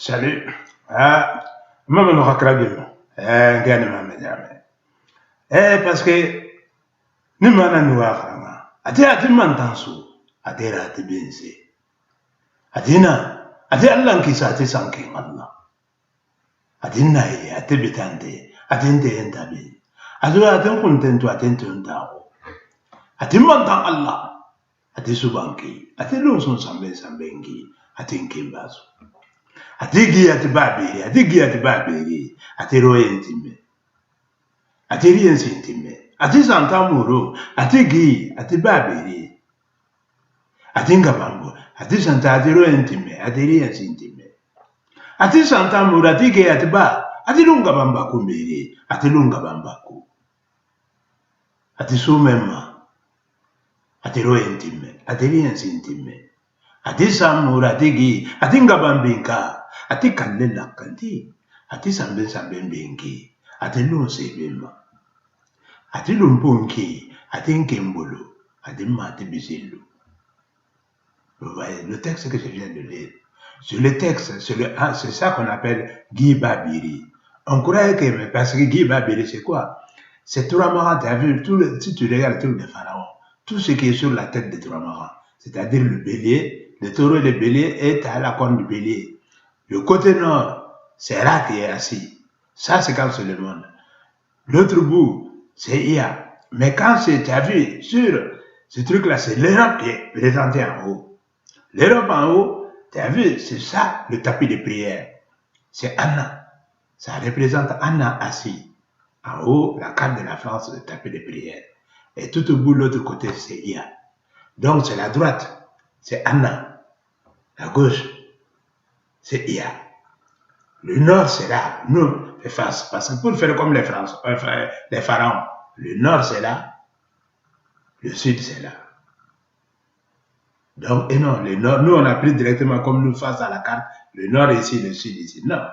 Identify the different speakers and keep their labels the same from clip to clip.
Speaker 1: Salut. Ah, maman no hakragimo. Ngani mama jame. Parce que ni mana nuwa frama. Ati mantansu. Ati rati bense. Ati Allah kisa ati sanking Allah. Ati nai ati bitante. Ati nte entabi. Ati kuntentu ati ntuntao. Ati mantan Allah. Ati subanki. Ati lunsun sambengi. Ati nkimbasu. Ati babiri, ati roye intime, ati riensi intime, ati santamuro, ati babiri, ati ngabambo, ati santa, ati roye intime, ati riensi intime, ati santamuro, ati lungabamba kumbiri, ati lungabambaku, ati sumema, ati roye intime, ati riensi intime, ati samura, ati ngabambinka, ati kallela kanti, ati sambe bengi, ati lunse bema, ati lumpunki, ati nkembolo, ati mati bizilu. Vous voyez, le texte que je viens de lire, sur le texte, c'est ça qu'on appelle Guy Babiri. On croyait que, parce que Guy Babiri, c'est quoi? C'est Touramara, tu as vu, si tu regardes tous les pharaons, tout ce qui est sur la tête de Touramara, c'est-à-dire le bélier, le taureau et le bélier est à la corne du bélier. Le côté nord, c'est Ra qui est assis. Ça, c'est quand c'est le monde. L'autre bout, c'est Ia. Mais quand tu as vu sur ce truc-là, c'est l'Europe qui est présenté en haut. L'Europe en haut, tu as vu, c'est ça le tapis de prière. C'est Anna. Ça représente Anna assis. En haut, la carte de la France, le tapis de prière. Et tout au bout, l'autre côté, c'est Ia. Donc, c'est la droite, c'est Anna. La gauche, c'est Ia. Le nord, c'est là. Nous, les faces. Parce que pour faire comme les pharaons, le nord, c'est là. Le sud, c'est là. Donc, et non, le nord, nous, on a pris directement comme nous face à la carte. Le nord ici, le sud ici. Non.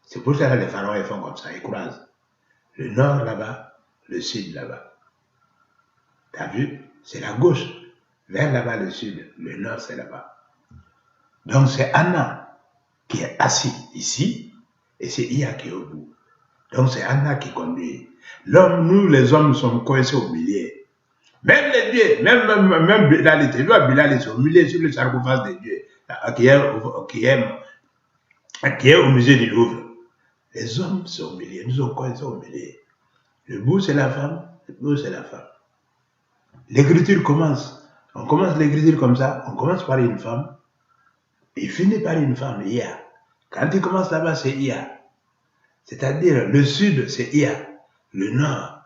Speaker 1: C'est pour ça que les pharaons, ils font comme ça, ils croisent. Le nord là-bas, le sud là-bas. T'as vu? C'est la gauche. Vers là-bas, le sud. Le nord, c'est là-bas. Donc, c'est Anna qui est assis ici, et c'est Ia qui est au bout. Donc, c'est Anna qui conduit. L'homme, nous, les hommes, sommes coincés au milieu. Même les dieux, même Bilal était, Bilal est au milieu sur le sarcophage des dieux, qui est au musée du Louvre. Les hommes sont au milieu, nous sommes coincés au milieu. Le bout, c'est la femme, le bout, c'est la femme. L'écriture commence. On commence l'écriture comme ça, on commence par une femme, et finit par une femme, Ia. Quand il commence là-bas, c'est Ia. C'est-à-dire, le sud, c'est Ia. Le nord,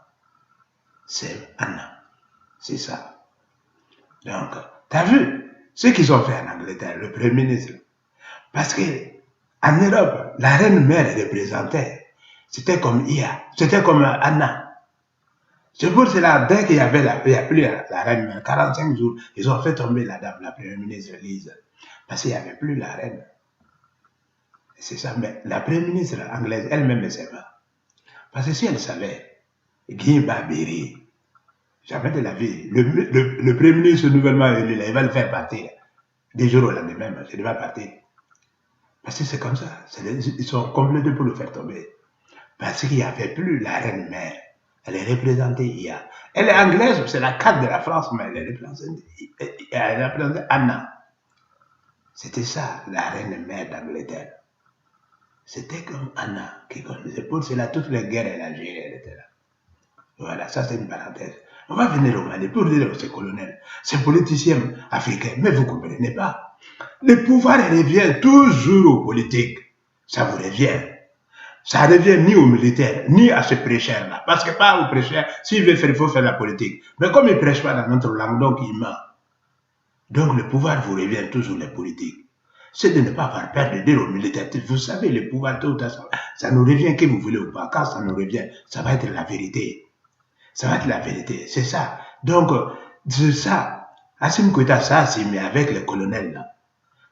Speaker 1: c'est Anna. C'est ça. Donc, tu as vu ce qu'ils ont fait en Angleterre, le Premier ministre. Parce que en Europe, la reine mère représentait. C'était comme Ia. C'était comme Anna. C'est pour cela, dès qu'il y avait il n'y a plus la reine mère, 45 jours, ils ont fait tomber la dame, la Première ministre Lise. Parce qu'il n'y avait plus la reine. C'est ça, mais la Première ministre anglaise, elle-même ne sait pas. Parce que si elle savait, Guy Babiri, jamais de la vie, le Premier ministre nouvellement élu, il va le faire partir. Des jours au lendemain, il va partir. Parce que c'est comme ça, ils sont complètement pour le faire tomber. Parce qu'il n'y avait plus la reine mère. Elle est représentée hier. Elle est anglaise, c'est la carte de la France, mais elle est représentée Anna. C'était ça, la reine mère d'Angleterre. C'était comme Anna qui connaissait. Pour cela, toutes les guerres, elle a géré, elle était là. Voilà, ça c'est une parenthèse. On va venir au Mali pour dire aux colonels, ces politiciens africains, mais vous ne comprenez pas. Le pouvoir revient toujours aux politiques. Ça vous revient. Ça ne revient ni aux militaires, ni à ce prêcheur-là. Parce que pas au prêcheur, s'il veut faire, il faut faire la politique. Mais comme il ne prêche pas dans notre langue, donc il ment. Donc le pouvoir vous revient toujours les politiques. C'est de ne pas avoir peur de dire aux militaires, vous savez, le pouvoir, tout ça nous revient, que vous voulez ou pas. Quand ça nous revient, ça va être la vérité. Ça va être la vérité, c'est ça. Donc, c'est ça. Assimi Goïta, ça, c'est mais avec les colonels là.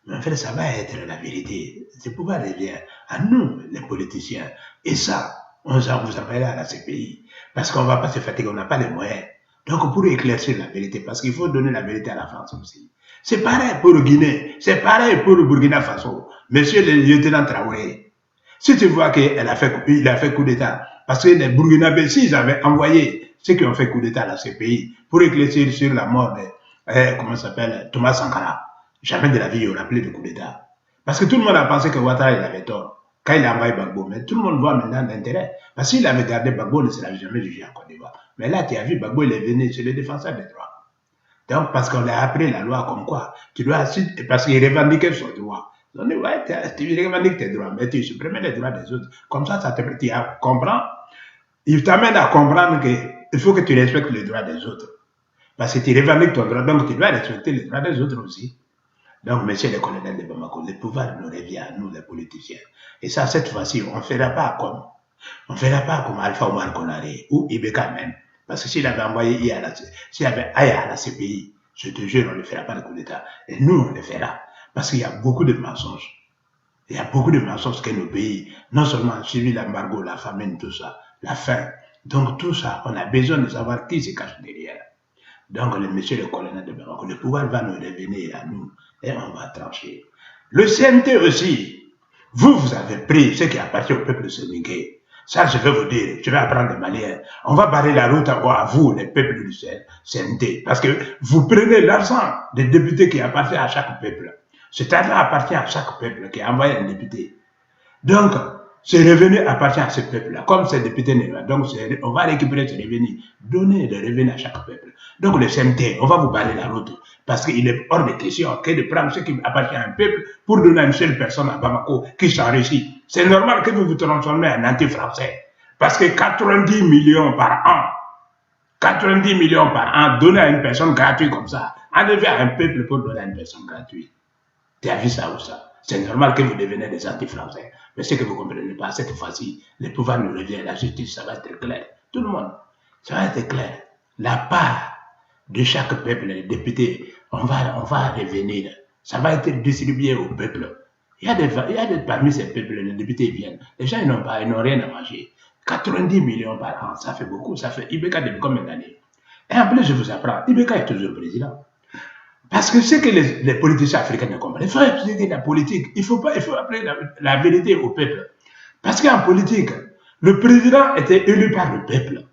Speaker 1: Mais en fait, ça va être la vérité. Ce pouvoir revient à nous, les politiciens. Et ça, on vous appelle à la CPI. Parce qu'on ne va pas se fatiguer, on n'a pas les moyens. Donc, pour éclaircir la vérité, parce qu'il faut donner la vérité à la France aussi. C'est pareil pour le Guinée, c'est pareil pour le Burkina Faso. Monsieur le lieutenant Traoré, si tu vois qu'il a fait coup d'État, parce que les Burkinabés, s'ils avaient envoyé ceux qui ont fait coup d'État dans ces pays pour éclaircir sur la mort de, comment s'appelle, Thomas Sankara, jamais de la vie il y aura plus de coup d'État. Parce que tout le monde a pensé que Ouattara, il avait tort quand il a envoyé Gbagbo. Mais tout le monde voit maintenant l'intérêt. Parce qu'il avait gardé Gbagbo, il ne sera jamais jugé en Côte d'Ivoire. Mais là, tu as vu, Gbagbo, il est venu, c'est le défenseur des droits. Donc, parce qu'on a appris la loi comme quoi, tu dois, parce qu'il revendiquait son droit. On dit, ouais, tu revendiques tes droits, mais tu supprimes les droits des autres. Comme ça tu comprends. Il t'amène à comprendre qu'il faut que tu respectes les droits des autres. Parce que tu revendiques ton droit, donc tu dois respecter les droits des autres aussi. Donc, monsieur le colonel de Bamako, le pouvoir nous revient à nous, les politiciens. Et ça, cette fois-ci, on ne fera pas comme Alpha Omar Konaré ou Ibeka même. Parce que s'il avait envoyé s'il avait Aya à la CPI, je te jure, on ne fera pas de coup d'État. Et nous, on le fera. Parce qu'il y a beaucoup de mensonges. Il y a beaucoup de mensonges que nos pays, non seulement ont suivi l'embargo, la famine, tout ça, la faim. Donc tout ça, on a besoin de savoir qui se cache derrière. Donc le monsieur le colonel de Bamako, le pouvoir va nous revenir à nous et on va trancher. Le CNT aussi, vous avez pris ce qui appartient au peuple sénégalais. Ça, je vais vous dire, je vais apprendre les Maliens. On va barrer la route à vous, les peuples du CNT, parce que vous prenez l'argent des députés qui appartient à chaque peuple. Cet argent appartient à chaque peuple qui a envoyé un député. Donc, ce revenu appartient à ce peuple-là. Comme ces députés n'est pas, donc on va récupérer ce revenu, donner des revenus à chaque peuple. Donc le CNT, on va vous barrer la route, parce qu'il est hors de question que de prendre ce qui appartient à un peuple pour donner à une seule personne à Bamako qui s'enrichit. C'est normal que vous vous transformez en anti-français, parce que 90 millions par an, 90 millions par an, donner à une personne gratuite comme ça, enlever à un peuple pour donner à une personne gratuite. Tu as vu ça ou ça? C'est normal que vous deveniez des anti-français. Mais ce que vous ne comprenez pas, cette fois-ci, le pouvoir nous revient, la justice, ça va être clair. Tout le monde, ça va être clair. La part de chaque peuple, les députés, on va revenir. Ça va être distribué au peuple. Il y a parmi ces peuples, les députés viennent. Les gens, ils n'ont rien à manger. 90 millions par an, ça fait beaucoup. Ça fait Ibeka depuis combien d'années? Et en plus, je vous apprends, Ibeka est toujours président. Parce que ce que les politiciens africains ne comprennent, il faut appliquer la politique. Il faut appeler la vérité au peuple. Parce qu'en politique, le président était élu par le peuple.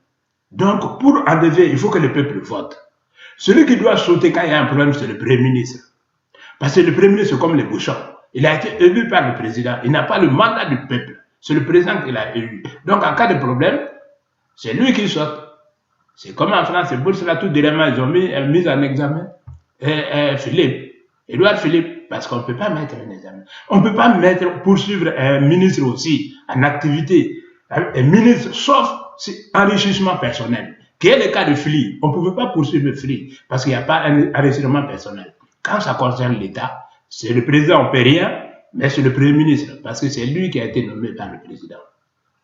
Speaker 1: Donc, pour enlever, il faut que le peuple vote. Celui qui doit sauter quand il y a un problème, c'est le Premier ministre. Parce que le Premier ministre, c'est comme les bouchons. Il a été élu par le président. Il n'a pas le mandat du peuple. C'est le président qui l'a élu. Donc, en cas de problème, c'est lui qui saute. C'est comme en France, c'est pour cela tout dernièrement, ils ont mis en examen. Philippe, Édouard Philippe, parce qu'on ne peut pas mettre un examen. On ne peut pas poursuivre un ministre aussi en activité, un ministre, sauf enrichissement personnel, qui est le cas de Philippe. On ne pouvait pas poursuivre Philippe parce qu'il n'y a pas un enrichissement personnel. Quand ça concerne l'État, c'est le président, on ne peut rien, mais c'est le Premier ministre, parce que c'est lui qui a été nommé par le président.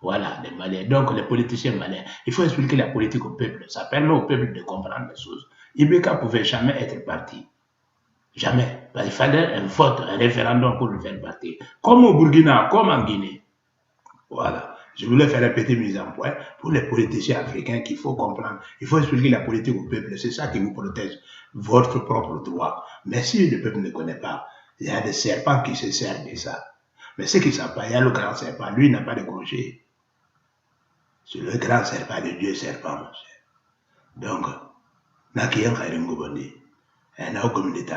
Speaker 1: Voilà, les Maliens. Donc, les politiciens maliens, il faut expliquer la politique au peuple. Ça permet au peuple de comprendre les choses. Ibeka ne pouvait jamais être parti. Jamais. Il fallait un vote, un référendum pour le faire partir. Comme au Burkina, comme en Guinée. Voilà. Je voulais faire un petit mise en point pour les politiciens africains qu'il faut comprendre. Il faut expliquer la politique au peuple. C'est ça qui vous protège, votre propre droit. Mais si le peuple ne connaît pas, il y a des serpents qui se servent de ça. Mais ceux qui ne savent pas, il y a le grand serpent. Lui, il n'a pas de crochet. C'est le grand serpent de Dieu serpent, mon cher. Donc, n'a qu'un khairin gobondi. Un au communauté